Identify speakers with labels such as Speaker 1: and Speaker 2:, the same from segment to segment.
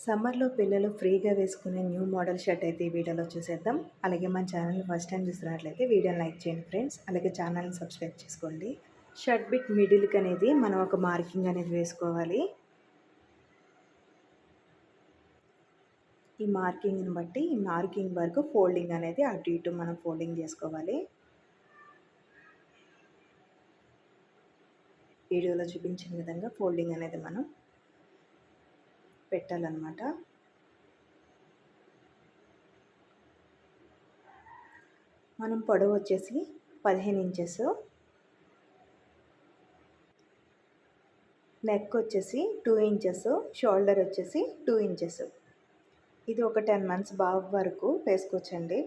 Speaker 1: సమ్మర్‌లో పిల్లలు ఫ్రీగా వేసుకునే న్యూ మోడల్ షర్ట్ అయితే ఈ వీడియోలో చూసేద్దాం. అలాగే మన ఛానల్‌ని ఫస్ట్ టైం చూస్తున్నట్లయితే వీడియోని లైక్ చేయండి ఫ్రెండ్స్. అలాగే ఛానల్‌ని సబ్స్క్రైబ్ చేసుకోండి. షర్ట్ బిట్ మిడిల్‌కి అనేది మనం ఒక మార్కింగ్ అనేది వేసుకోవాలి. ఈ మార్కింగ్‌ని బట్టి ఈ మార్కింగ్ వరకు ఫోల్డింగ్ అనేది అటు ఇటు మనం ఫోల్డింగ్ చేసుకోవాలి. వీడియోలో చూపించిన విధంగా ఫోల్డింగ్ అనేది మనం పెట్టాలన్నమాట. మనం పొడవు వచ్చేసి 15 ఇంచెస్, నెక్ వచ్చేసి 2 ఇంచెస్, షోల్డర్ వచ్చేసి 2 ఇంచెస్. ఇది ఒక 10 మంత్స్ బాబు వరకు వేసుకోవచ్చండి.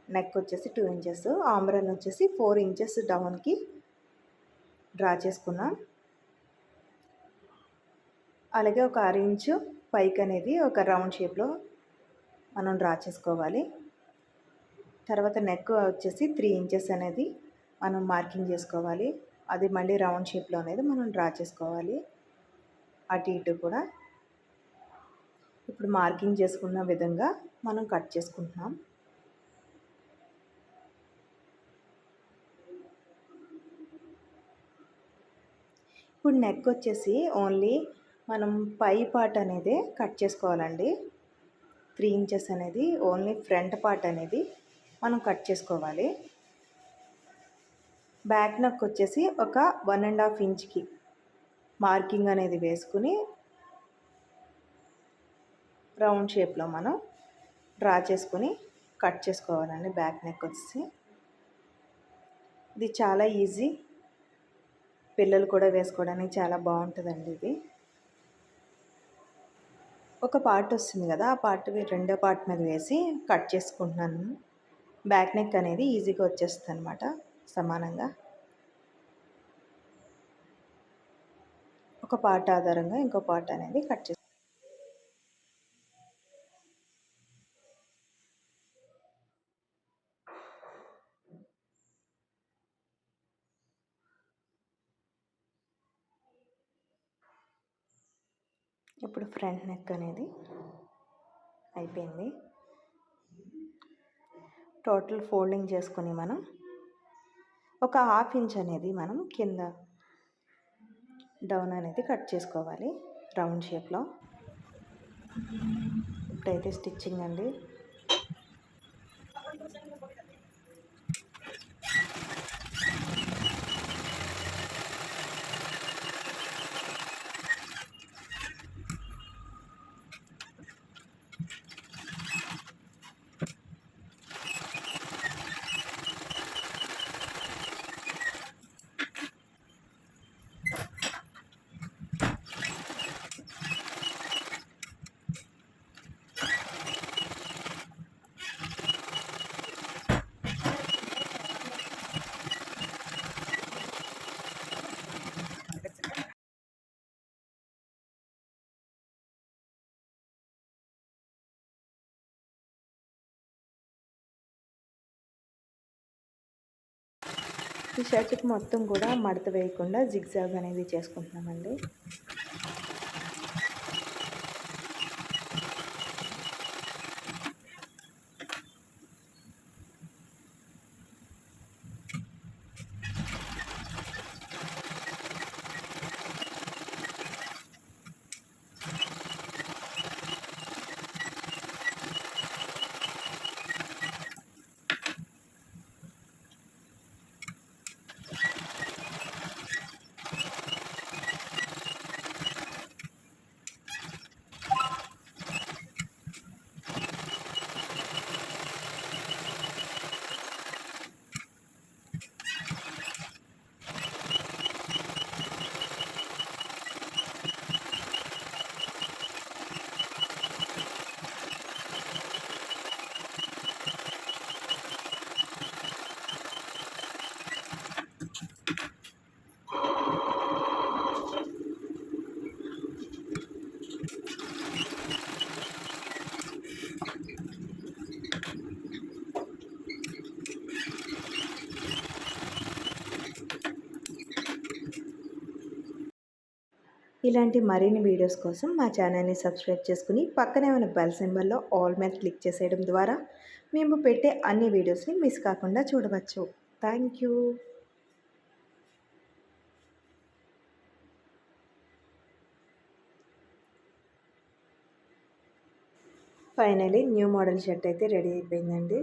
Speaker 1: నెక్ వచ్చేసి 2 ఇంచెస్, ఆమ్రన్ వచ్చేసి 4 ఇంచెస్ డౌన్కి డ్రా చేసుకున్నాం. అలాగే ఒక 6 ఇంచు పైకి అనేది ఒక రౌండ్ షేప్లో మనం డ్రా చేసుకోవాలి. తర్వాత నెక్ వచ్చేసి 3 ఇంచెస్ అనేది మనం మార్కింగ్ చేసుకోవాలి. అది మళ్ళీ రౌండ్ షేప్లో అనేది మనం డ్రా చేసుకోవాలి అటు ఇటు కూడా. ఇప్పుడు మార్కింగ్ చేసుకున్న విధంగా మనం కట్ చేసుకుంటున్నాం. ఇప్పుడు నెక్ వచ్చేసి ఓన్లీ మనం పై పార్ట్ అనేది కట్ చేసుకోవాలండి. 3 ఇంచెస్ అనేది ఓన్లీ ఫ్రంట్ పార్ట్ అనేది మనం కట్ చేసుకోవాలి. బ్యాక్ నెక్ వచ్చేసి ఒక 1.5 ఇంచ్కి మార్కింగ్ అనేది వేసుకుని రౌండ్ షేప్లో మనం డ్రా చేసుకుని కట్ చేసుకోవాలండి. బ్యాక్ నెక్ వచ్చేసి ఇది చాలా ఈజీ, పిల్లలు కూడా వేసుకోవడానికి చాలా బాగుంటుందండి. ఇది ఒక పార్ట్ వస్తుంది కదా, ఆ పార్ట్ రెండో పార్ట్ మీద వేసి కట్ చేసుకుంటున్నాను. బ్యాక్ నెక్ అనేది ఈజీగా వచ్చేస్తుంది అనమాట సమానంగా. ఒక పార్ట్ ఆధారంగా ఇంకో పార్ట్ అనేది కట్ చేస్తాను. ఇప్పుడు ఫ్రంట్ నెక్ అనేది అయిపోయింది. టోటల్ ఫోల్డింగ్ చేసుకుని మనం ఒక 1/2 ఇంచ్ అనేది మనం కింద డౌన్ అనేది కట్ చేసుకోవాలి రౌండ్ షేప్లో. ఇప్పుడైతే స్టిచ్చింగ్ అండి. ఈ షర్ట్కి మొత్తం కూడా మడత వేయకుండా జిగ్జాగ్ అనేది చేసుకుంటున్నామండి. ఇలాంటి మరిన్ని వీడియోస్ కోసం మా ఛానల్ని సబ్స్క్రైబ్ చేసుకుని పక్కనే ఉన్న బెల్ సింబల్లో ఆల్ మీద క్లిక్ చేసేయడం ద్వారా మేము పెట్టే అన్ని వీడియోస్ని మిస్ కాకుండా చూడవచ్చు. Thank you. Finally new model shirt అయితే రెడీ అయిపోయిందండి.